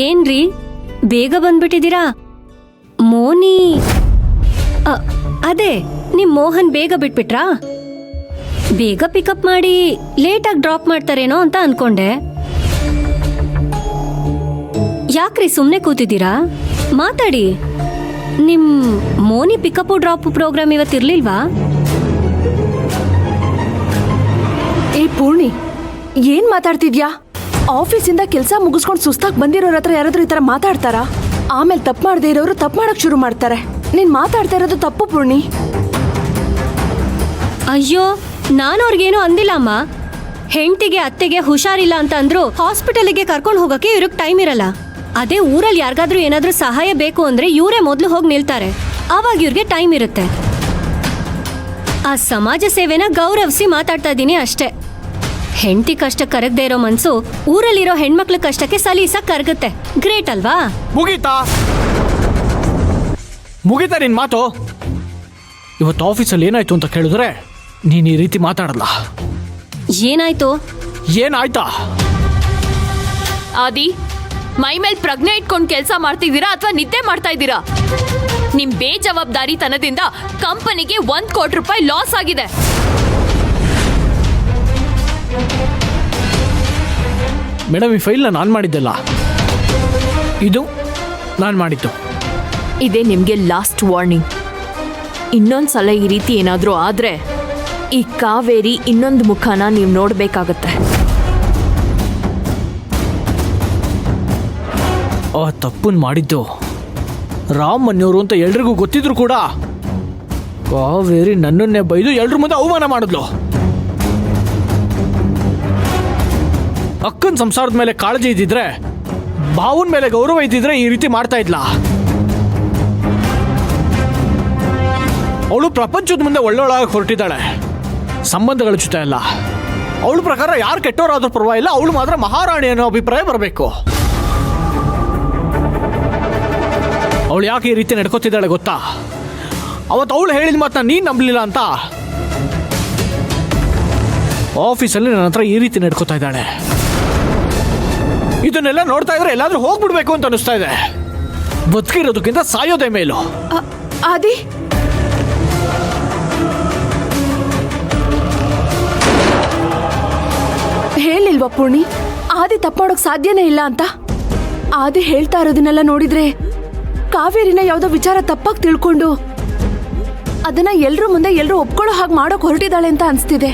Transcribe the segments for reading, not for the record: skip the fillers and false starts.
ಏನ್ರಿ ಬೇಗ ಬಂದ್ಬಿಟ್ಟಿದ್ದೀರಾ? ಮೋನಿ ಅದೇ ನಿಮ್ ಮೋಹನ್ ಬೇಗ ಬಿಟ್ಬಿಟ್ರಾ? ಬೇಗ ಪಿಕಪ್ ಮಾಡಿ ಲೇಟಾಗಿ ಡ್ರಾಪ್ ಮಾಡ್ತಾರೇನೋ ಅಂತ ಅನ್ಕೊಂಡೆ. ಯಾಕ್ರಿ ಸುಮ್ನೆ ಕೂತಿದ್ದೀರಾ? ಮಾತಾಡಿ. ನಿಮ್ ಮೋನಿ ಪಿಕಪ್ ಡ್ರಾಪ್ ಪ್ರೋಗ್ರಾಮ್ ಇವತ್ತಿರ್ಲಿಲ್ವಾ? ಏ ಪೂರ್ಣಿ, ಏನ್ ಮಾತಾಡ್ತಿದ್ಯಾ? ಆಫೀಸಿಂದ ಕೆಲಸ ಮುಗಿಸ್ಕೊಂಡು ಸುಸ್ತಾಗಿ ಬಂದಿರೋರ ಹತ್ರ ಯಾರಾದ್ರೂ ಈ ತರ ಮಾತಾಡ್ತಾರಾ? ಆಮೇಲೆ ತಪ್ಪು ಮಾಡದೇ ಇರೋರು ತಪ್ಪು ಮಾಡಕ್ ಶುರು ಮಾಡ್ತಾರೆ. ನೀನ್ ಮಾತಾಡ್ತಾ ಇರೋದು ತಪ್ಪು ಪೂರ್ಣಿ. ಅಯ್ಯೋ, ನಾನು ಅವ್ರಿಗೇನು ಅಂದಿಲ್ಲ ಅಮ್ಮ. ಹೆಂಡತಿಗೆ ಅತ್ತೆಗೆ ಹುಷಾರಿಲ್ಲ ಅಂತ ಅಂದ್ರು ಹಾಸ್ಪಿಟಲ್ಗೆ ಕರ್ಕೊಂಡು ಹೋಗಕ್ಕೆ ಇವ್ರಿಗೆ ಟೈಮ್ ಇರಲ್ಲ. ಅದೇ ಊರಲ್ಲಿ ಯಾರಿಗಾದ್ರೂ ಏನಾದ್ರೂ ಸಹಾಯ ಬೇಕು ಅಂದ್ರೆ ಇವರೇ ಮೊದಲು ಹೋಗಿ ನಿಲ್ತಾರೆ. ಆವಾಗ ಇವ್ರಿಗೆ ಟೈಮ್ ಇರುತ್ತೆ. ಆ ಸಮಾಜ ಸೇವೆನ ಗೌರವಿಸಿ ಮಾತಾಡ್ತಾ ಇದ್ದೀನಿ ಅಷ್ಟೇ. ಹೆಂಡತಿ ಕಷ್ಟ ಕರಗದೆ ಇರೋ ಮನ್ಸು ಊರಲ್ಲಿರೋ ಹೆಣ್ಮಕ್ಳ ಕಷ್ಟಕ್ಕೆ ಸಲೀಸ ಕರಗುತ್ತೆ. ಗ್ರೇಟ್ ಅಲ್ವಾ? ಮುಗೀತಾ ನಿನ್ ಮಾತು? ಇವತ್ತು ಆಫೀಸಲ್ಲಿ ಏನಾಯ್ತು ಅಂತ ಕೇಳಿದ್ರೆ ನೀನ್ ಈ ರೀತಿ ಮಾತಾಡಲ್ಲ. ಏನಾಯ್ತು? ಏನಾಯ್ತಾ? ಆದಿ, ಮೈ ಮೇಲ್ ಪ್ರಜ್ಞೆ ಇಟ್ಕೊಂಡು ಕೆಲಸ ಮಾಡ್ತಿದ್ದೀರಾ ಅಥವಾ ನಿದ್ದೆ ಮಾಡ್ತಾ ಇದ್ದೀರಾ? ನಿಮ್ ಬೇಜವಾಬ್ದಾರಿತನದಿಂದ ಕಂಪನಿಗೆ 1 ಕೋಟಿ ರೂಪಾಯಿ ಲಾಸ್ ಆಗಿದೆ. ಮೇಡಮ್, ಈ ಫೈಲ್ನ ನಾನು ಮಾಡಿದ್ದಲ್ಲ, ಇದು ನಾನು ಮಾಡಿದ್ದು. ಇದೇ ನಿಮ್ಗೆ ಲಾಸ್ಟ್ ವಾರ್ನಿಂಗ್. ಇನ್ನೊಂದ್ಸಲ ಈ ರೀತಿ ಏನಾದ್ರೂ ಆದ್ರೆ ಈ ಕಾವೇರಿ ಇನ್ನೊಂದು ಮುಖನ ನೀವು ನೋಡ್ಬೇಕಾಗತ್ತೆ. ಆ ತಪ್ಪನ್ನು ಮಾಡಿದ್ದು ರಾಮನ್ಯವರು ಅಂತ ಎಲ್ರಿಗೂ ಗೊತ್ತಿದ್ರು ಕೂಡ ಕಾವೇರಿ ನನ್ನನ್ನೇ ಬೈದು ಎಲ್ರ ಮುಂದೆ ಅವಮಾನ ಮಾಡಿದ್ಲು. ಅಕ್ಕನ ಸಂಸಾರದ ಮೇಲೆ ಕಾಳಜಿ ಇದ್ದಿದ್ರೆ, ಭಾವನ ಮೇಲೆ ಗೌರವ ಇದ್ದಿದ್ರೆ ಈ ರೀತಿ ಮಾಡ್ತಾ ಇದ್ಲಾ? ಅವಳು ಪ್ರಪಂಚದ ಮುಂದೆ ಒಳ್ಳೊಳಗೆ ಹೊರಟಿದ್ದಾಳೆ, ಸಂಬಂಧಗಳ ಜೊತೆ ಅಲ್ಲ. ಅವಳ ಪ್ರಕಾರ ಯಾರು ಕೆಟ್ಟವರಾದ್ರೂ ಪರವಾಗಿಲ್ಲ, ಅವಳು ಮಾತ್ರ ಮಹಾರಾಣಿ ಅನ್ನೋ ಅಭಿಪ್ರಾಯ ಬರಬೇಕು. ಅವಳು ಯಾಕೆ ಈ ರೀತಿ ನಡ್ಕೋತಿದ್ದಾಳೆ ಗೊತ್ತಾ? ಅವತ್ತು ಅವಳು ಹೇಳಿದ ಮಾತನ್ನ ನೀನು ನಂಬಲಿಲ್ಲ ಅಂತ ಆಫೀಸಲ್ಲಿ ನನ್ನ ಹತ್ರ ಈ ರೀತಿ ನಡ್ಕೋತಾ ಇದ್ದಾಳೆ. ಇದನ್ನೆಲ್ಲ ನೋಡ್ತಾ ಇದ್ರೆ ಎಲ್ಲಾದ್ರೂ ಹೋಗ್ಬಿಡ್ಬೇಕು ಅಂತ ಅನಿಸ್ತಾ ಇದೆ. ಬದುಕಿರೋದಕ್ಕಿಂತ ಸಾಯೋದೇ ಮೇಲು. ಆದಿ, ಹೇಳಿಲ್ವಾ ಪೂರ್ಣಿ ಆದಿ ತಪ್ಪು ಮಾಡೋಕ್ ಸಾಧ್ಯನೇ ಇಲ್ಲ ಅಂತ? ಆದಿ ಹೇಳ್ತಾ ಇರೋದನ್ನೆಲ್ಲ ನೋಡಿದ್ರೆ ಕಾವೇರಿನ ಯಾವ್ದೋ ವಿಚಾರ ತಪ್ಪಾಗಿ ತಿಳ್ಕೊಂಡು ಅದನ್ನ ಎಲ್ರ ಮುಂದೆ ಎಲ್ರು ಒಪ್ಕೊಳ್ಳೋ ಹಾಗೆ ಮಾಡೋಕ್ ಹೊರಟಿದ್ದಾಳೆ ಅಂತ ಅನ್ಸ್ತಿದೆ.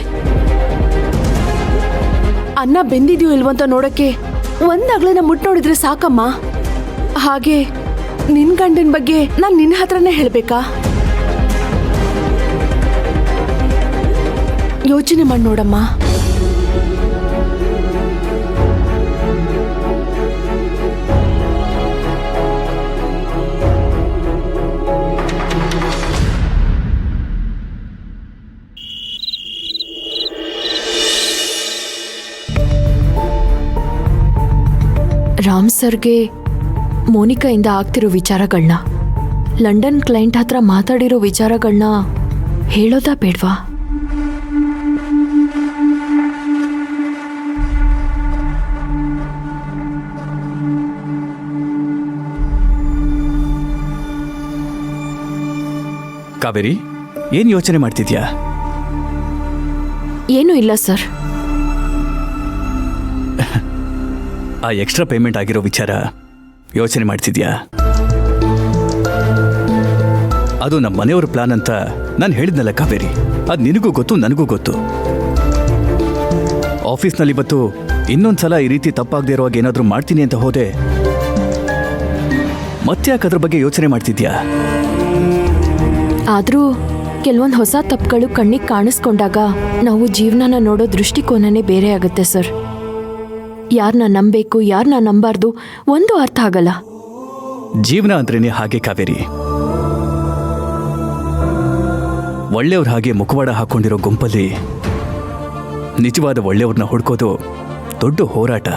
ಅನ್ನ ಬೆಂದಿದ್ಯೋ ಇಲ್ವಂತ ನೋಡಕ್ಕೆ ಒಂದಾಗ್ಲನ್ನ ಮುಟ್ ನೋಡಿದ್ರೆ ಸಾಕಮ್ಮ. ಹಾಗೆ ನಿನ್ ಗಂಡನ ಬಗ್ಗೆ ನಾನ್ ನಿನ್ನ ಹತ್ರನೇ ಹೇಳ್ಬೇಕಾ? ಯೋಚನೆ ಮಾಡಿ ನೋಡಮ್ಮ. ರಾಮ್ ಸರ್ಗೆ ಮೋನಿಕಾಯಿಂದ ಆಗ್ತಿರೋ ವಿಚಾರಗಳನ್ನ, ಲಂಡನ್ ಕ್ಲೈಂಟ್ ಹತ್ರ ಮಾತಾಡಿರೋ ವಿಚಾರಗಳನ್ನ ಹೇಳೋದಾ ಬೇಡ್ವಾ? ಕಾವೇರಿ, ಏನ್ ಯೋಚನೆ ಮಾಡ್ತಿದ್ಯಾ? ಏನೂ ಇಲ್ಲ ಸರ್. ಆ ಎಕ್ಸ್ಟ್ರಾ ಪೇಮೆಂಟ್ ಆಗಿರೋ ವಿಚಾರ ಯೋಚನೆ ಮಾಡ್ತಿದ್ಯಾ? ಅದು ನಮ್ಮ ಮನೆಯವ್ರ ಪ್ಲಾನ್ ಅಂತ ನಾನು ಹೇಳಿದ್ನಲ್ಲ ಕಾವೇರಿ. ಅದು ನಿನಗೂ ಗೊತ್ತು, ನನಗೂ ಗೊತ್ತು. ಆಫೀಸ್ನಲ್ಲಿ ಇವತ್ತು ಇನ್ನೊಂದ್ಸಲ ಈ ರೀತಿ ತಪ್ಪಾಗದೇ ಇರುವಾಗ ಏನಾದರೂ ಮಾಡ್ತೀನಿ ಅಂತ ಹೋದೆ, ಮತ್ತೆ ಯಾಕೆ ಅದ್ರ ಬಗ್ಗೆ ಯೋಚನೆ ಮಾಡ್ತಿದ್ಯಾ? ಆದರೂ ಕೆಲವೊಂದು ಹೊಸ ತಪ್ಪುಗಳು ಕಣ್ಣಿಗೆ ಕಾಣಿಸ್ಕೊಂಡಾಗ ನಾವು ಜೀವನನ ನೋಡೋ ದೃಷ್ಟಿಕೋನನೇ ಬೇರೆ ಆಗುತ್ತೆ ಸರ್. ಯಾರನ್ನ ನಂಬಬೇಕು, ಯಾರನ್ನ ನಂಬಾರ್ದು ಒಂದು ಅರ್ಥ ಆಗಲ್ಲ. ಜೀವನ ಅಂದ್ರೇನೆ ಹಾಗೆ ಕಾವೇರಿ. ಒಳ್ಳೆಯವ್ರ ಹಾಗೆ ಮುಖವಾಡ ಹಾಕೊಂಡಿರೋ ಗುಂಪಲ್ಲಿ ನಿಜವಾದ ಒಳ್ಳೆಯವ್ರನ್ನ ಹುಡ್ಕೋದು ದೊಡ್ಡ ಹೋರಾಟ.